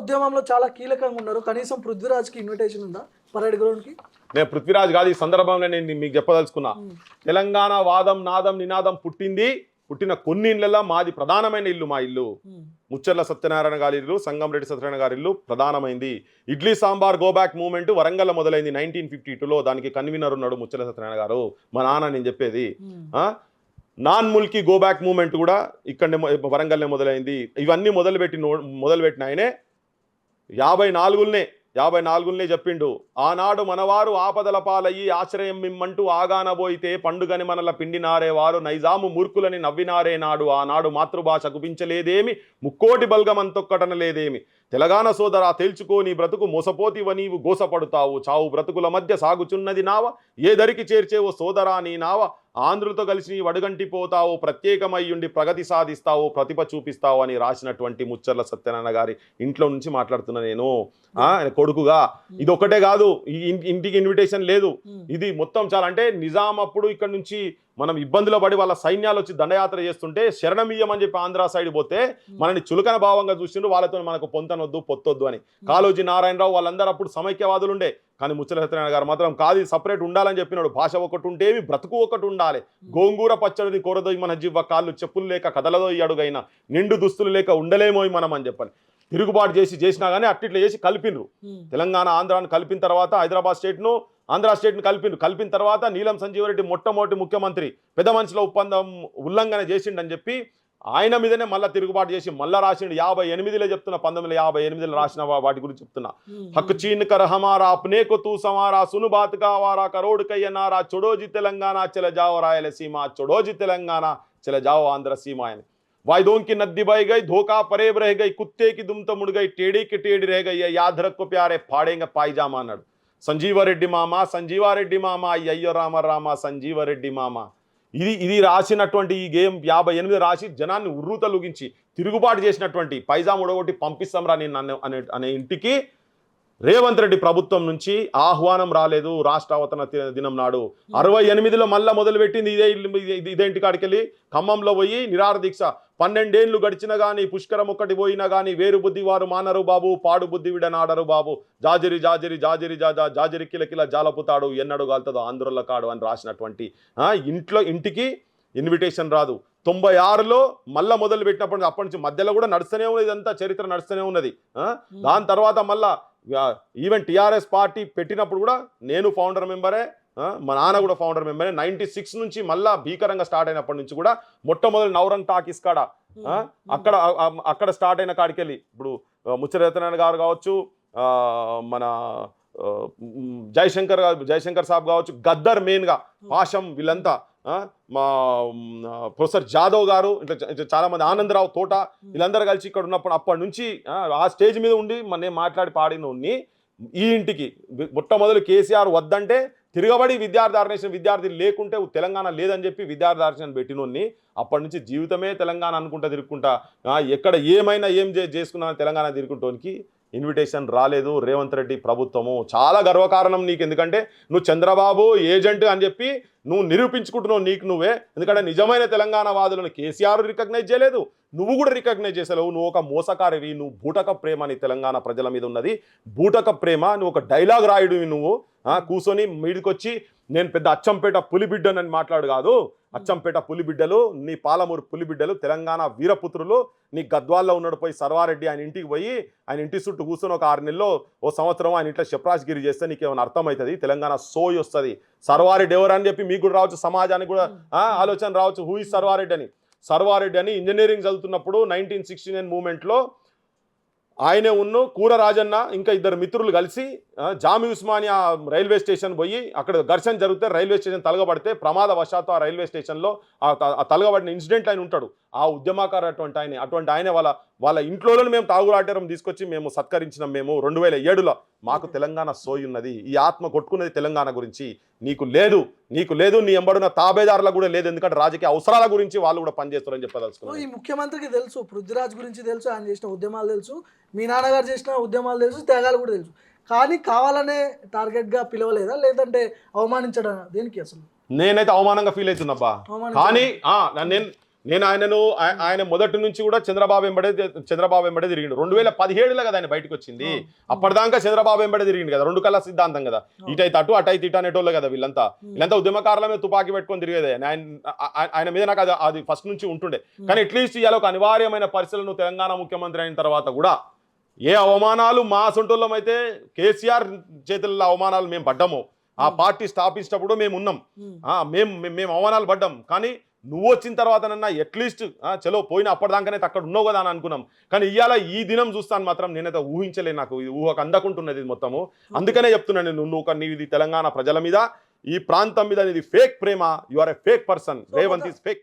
ఉద్యమంలో చాలా కీలకంగా ఉన్నారు. కనీసం పృథ్వీరాజ్కి ఇన్విటేషన్ ఉందా పరేడ్ గ్రౌండ్కి? నేను పృథ్వీరాజ్ కాదు, ఈ సందర్భంలో నేను మీకు చెప్పదలుచుకున్నా. తెలంగాణ వాదం నాదం నినాదం పుట్టిన కొన్ని ఇళ్ళల్లో మాది ప్రధానమైన ఇల్లు. మా ఇల్లు ముచ్చర్ల సత్యనారాయణ గారి ఇల్లు, సంగంరెడ్డి సత్యనారాయణ గారి ఇల్లు ప్రధానమైంది. Idli sambar go back movement Warangal మొదలైంది 1952లో. దానికి కన్వీనర్ ఉన్నాడు ముచ్చర్ల సత్యనారాయణ గారు, మా నాన్న. నేను చెప్పేది non Mulki go back movement కూడా ఇక్కడనే వరంగల్నే మొదలైంది. ఇవన్నీ మొదలుపెట్టిన ఆయనే 54 చెప్పిండు. ఆనాడు మనవారు ఆపదల పాలయ్యి ఆశ్రయం మిమ్మంటూ ఆగానబోయితే పండుగని మనల పిండినారేవారు నైజాము మూర్ఖులని నవ్వినారే నాడు. ఆనాడు మాతృభాష గుపించలేదేమి, ముక్కోటి బల్గమంతొక్కటన లేదేమి. తెలంగాణ సోదరా తేల్చుకో నీ బ్రతుకు, మోసపోతివ నీవు గోసపడుతావు. చావు బ్రతుకుల మధ్య సాగుచున్నది నావ, ఏ దరికి చేర్చేవో సోదరా నీ నావ. ఆంధ్రులతో కలిసి నీ వడుగంటిపోతావు, ప్రత్యేకమయ్యుండి ప్రగతి సాధిస్తావు, ప్రతిభ చూపిస్తావు అని రాసినటువంటి ముచ్చర్ల సత్యనారాయణ గారి ఇంట్లో నుంచి మాట్లాడుతున్నా నేను కొడుకుగా. ఇది ఒకటే కాదు, ఈ ఇంటికి ఇన్విటేషన్ లేదు. ఇది మొత్తం చాలా అంటే నిజాం అప్పుడు ఇక్కడ నుంచి మనం ఇబ్బందులు పడి వాళ్ళ సైన్యాలు వచ్చి దండయాత్ర చేస్తుంటే శరణమీయం అని చెప్పి ఆంధ్ర సైడ్ పోతే మనని చులకన భావంగా చూసిండ్రు. వాళ్ళతో మనకు పొంతనొద్దు పొత్తొద్దు అని. కాళోజీ నారాయణరావు వాళ్ళందరూ అప్పుడు సమైక్యవాదులుండే. కానీ ముచ్చల సత్యనారాయణ గారు మాత్రం కాదు, సపరేట్ ఉండాలని చెప్పినాడు. భాష ఒకటి ఉంటేవి, బ్రతుకు ఒకటి ఉండాలి. గోంగూర పచ్చడిని కోరదోయి మన జివ్వ, కాళ్ళు చెప్పులు లేక కదలదో ఈ అడుగైనా, నిండు దుస్తులు లేక ఉండలేమోయి మనం అని చెప్పని తిరుగుబాటు చేసినా కానీ అట్టిట్లా చేసి కలిపినరు. తెలంగాణ ఆంధ్రాను కలిపిన తర్వాత హైదరాబాద్ స్టేట్ను ఆంధ్ర స్టేట్ను కలిపిన తర్వాత నీలం సంజీవరెడ్డి మొట్టమొదటి ముఖ్యమంత్రి పెద్ద మనుషుల ఒప్పందం ఉల్లంఘన చేసిండని చెప్పి ఆయన మీదనే మళ్ళీ తిరుగుబాటు చేసి మళ్ళా రాసిండు. 58లో చెప్తున్నా, 1958లో రాసిన వాటి గురించి చెప్తున్నా. హక్కు చీన్ కర్ హమారా అప్నే కో తూ సమారా సును బాత్ కా వారా కరోడ్ కయ్యనారా చొడోజీ తెలంగాణ చల జాओ రాయలసీమ చొడోజీ తెలంగాణ చల జాओ ఆంధ్ర సీమ అని. वायदों की नद्दी बह गई, धोखा परेब रह गई, कुत्ते की दुम तो मुड़ गई, टेढ़ी की टेढ़ी रह गई, याद रखो प्यारे फाड़ेंगे पायजामा అన్నాడు. సంజీవారెడ్డి మామ అయ్యో రామ సంజీవారెడ్డి మామ. ఇది రాసినటువంటి ఈ గేమ్ 58 రాసి జనాన్ని ఉర్రూతలుగించి తిరుగుబాటు చేసినటువంటి పైజామ ఉడగొట్టి పంపిస్తాంరా నేను అనే ఇంటికి రేవంత్ రెడ్డి ప్రభుత్వం నుంచి ఆహ్వానం రాలేదు. రాష్ట్ర అవతరణ దినం నాడు 68లో మళ్ళా మొదలుపెట్టింది ఇదే ఇంటికాడికెళ్ళి ఖమ్మంలో పోయి నిరాహార దీక్ష. 12 ఏళ్ళు గడిచినా కానీ పుష్కరం ఒక్కటి పోయినా కానీ వేరు బుద్ధి వారు మానరు బాబు, పాడు బుద్ధి విడనాడరు బాబు, జాజిరి జాజిరి జాజిరి జాజిరి కిలకిల జాలపుతాడు, ఎన్నడు గాలుతుందో ఆంధ్రుల కాడు అని రాసినటువంటి ఇంటికి ఇన్విటేషన్ రాదు. 96లో మళ్ళా మొదలు పెట్టినప్పుడు అప్పటి నుంచి మధ్యలో కూడా నడుస్తూనే ఉన్నది, ఇదంతా చరిత్ర నడుస్తూనే ఉన్నది. దాని తర్వాత మళ్ళా ఈవెన్ టీఆర్ఎస్ పార్టీ పెట్టినప్పుడు కూడా నేను ఫౌండర్ మెంబరే, మా నాన్న కూడా ఫౌండర్ మెంబరే. 96 నుంచి మళ్ళా భీకరంగా స్టార్ట్ అయినప్పటి నుంచి కూడా మొట్టమొదటి నవరంగ్ టాకీస్ కాడ అక్కడ స్టార్ట్ అయిన కాడికెళ్ళి ఇప్పుడు ముచ్చర్ల సత్యనారాయణ గారు కావచ్చు, మన జయశంకర్ సాబ్ కావచ్చు, గద్దర్ మెయిన్గా పాషం, వీళ్ళంతా మా ప్రొఫెసర్ జాదవ్ గారు, ఇట్లా చాలా మంది, ఆనందరావు తోట, వీళ్ళందరూ కలిసి ఇక్కడ ఉన్నప్పుడు అప్పటి నుంచి ఆ స్టేజ్ మీద ఉండి నేను మాట్లాడి పాడిన ఈ ఇంటికి మొట్టమొదలు కేసీఆర్ వద్దంటే తిరగబడి విద్యార్థి ఆర్గనైజేషన్ విద్యార్థి లేకుంటే తెలంగాణ లేదని చెప్పి విద్యార్థి ఆర్గనైజేషన్ పెట్టినోన్ని అప్పటి నుంచి జీవితమే తెలంగాణ అనుకుంటా తిరుగుకుంటా ఎక్కడ ఏమైనా ఏం చేసుకున్నా తెలంగాణ తిరుగుకుంటోనికి ఇన్విటేషన్ రాలేదు. రేవంత్ రెడ్డి ప్రభుత్వము చాలా గర్వకారణం నీకు. ఎందుకంటే నువ్వు చంద్రబాబు ఏజెంట్ అని చెప్పి నువ్వు నిరూపించుకుంటున్నావు నీకు నువ్వే. ఎందుకంటే నిజమైన తెలంగాణ వాదులను కేసీఆర్ రికగ్నైజ్ చేయలేదు, నువ్వు కూడా రికగ్నైజ్ చేసలేవు. నువ్వు ఒక మోసకారివి, నువ్వు బూటక ప్రేమ నీ తెలంగాణ ప్రజల మీద ఉన్నది, బూటక ప్రేమ. నువ్వు ఒక డైలాగ్ రాయుడివి. నువ్వు కూర్చొని మీదికొచ్చి నేను పెద్ద అచ్చంపేట పులిబిడ్డనని మాట్లాడు కాదు. అచ్చంపేట పులిబిడ్డలు, నీ పాలమూరు పులిబిడ్డలు, తెలంగాణ వీరపుత్రులు. నీ గద్వాల్లో ఉన్నాడు పోయి సర్వారెడ్డి ఆయన ఇంటికి పోయి ఆయన ఇంటి చుట్టూ కూర్చొని ఒక 6 నెలల్లో ఓ సంవత్సరం ఆయన ఇంట్లో షప్రాజ్గిరి చేస్తే నీకు ఏమైనా అర్థమవుతుంది, తెలంగాణ సోయి వస్తుంది. సర్వారెడ్డి ఎవరని చెప్పి మీకు కూడా రావచ్చు, సమాజానికి కూడా ఆలోచన రావచ్చు, హూ ఇస్ సర్వారెడ్డి అని ఇంజనీరింగ్ చదువుతున్నప్పుడు 1969 మూమెంట్లో ఆయనే ఉన్ను కూర రాజన్న ఇంకా 2 మిత్రులు కలిసి జామి ఉస్మానియా రైల్వే స్టేషన్ పోయి అక్కడ ఘర్షణ జరిగితే రైల్వే స్టేషన్ తలగబడితే ప్రమాదవశాత్తు ఆ రైల్వే స్టేషన్లో ఆ తలగబడిన ఇన్సిడెంట్ ఆయన ఉంటాడు. ఆ ఉద్యమకారు అటువంటి ఆయన వాళ్ళ ఇంట్లోనే మేము తాగులాటరం తీసుకొచ్చి మేము సత్కరించినాం. మేము 2007లో మాకు తెలంగాణ సోయి ఉన్నది, ఈ ఆత్మ కొట్టుకున్నది తెలంగాణ గురించి. నీకు లేదు, నీ ఎంబడున్న తాబేదారులకు కూడా లేదు. ఎందుకంటే రాజకీయ అవసరాల గురించి వాళ్ళు కూడా పనిచేస్తారని చెప్పదలుచుకున్నాను. ఈ ముఖ్యమంత్రికి తెలుసు, పృథ్వీరాజ్ గురించి తెలుసు, ఆయన చేసిన ఉద్యమాలు తెలుసు, మీ నాన్నగారు చేసిన ఉద్యమాలు తెలుసు, త్యాగాలు కూడా తెలుసు. కానీ కావాలనే టార్గెట్గా పిలవలేదా, లేదంటే అవమానించడా? దేనికి అసలు? నేనైతే అవమానంగా ఫీల్ అవుతున్నబ్బా. కానీ నేను నేను ఆయన మొదటి నుంచి కూడా చంద్రబాబు వెంబడే తిరిగిండు. 2017లో కదా ఆయన బయటకు వచ్చింది. అప్పటిదాకా చంద్రబాబు వెంబడే తిరిగిండు కదా, 2 కళ్ళ సిద్ధాంతం కదా, ఇటైతే అటు అటైతే ఇటు అనేటోళ్ళు కదా వీళ్ళంతా ఉద్యమకారుల మీద తుపాకీ పెట్టుకొని తిరిగేదే. ఆయన మీద నాకు అది ఫస్ట్ నుంచి ఉంటుండే. కానీ అట్లీస్ట్ ఇవాళ ఒక అనివార్యమైన పరిస్థితులను తెలంగాణ ముఖ్యమంత్రి అయిన తర్వాత కూడా ఏ అవమానాలు మా సొంటోళ్ళం అయితే కేసీఆర్ చేతుల్లో అవమానాలు మేము పడ్డామో, ఆ పార్టీ స్థాపించినప్పుడు మేము ఉన్నాం, మేము అవమానాలు పడ్డాం. కానీ నువ్వు వచ్చిన తర్వాతనన్నా అట్లీస్ట్ చలో పోయిన అప్పటిదాకానే అక్కడ ఉన్నావు కదా అని అనుకున్నాం. కానీ ఇవాళ ఈ దినం చూస్తాను మాత్రం నేనైతే ఊహించలే, నాకు ఊహకు అందకుంటున్నది ఇది మొత్తము. అందుకనే చెప్తున్నాను, నీది తెలంగాణ ప్రజల మీద, ఈ ప్రాంతం మీద నీది ఫేక్ ప్రేమ, you are a fake person, Revanth is fake.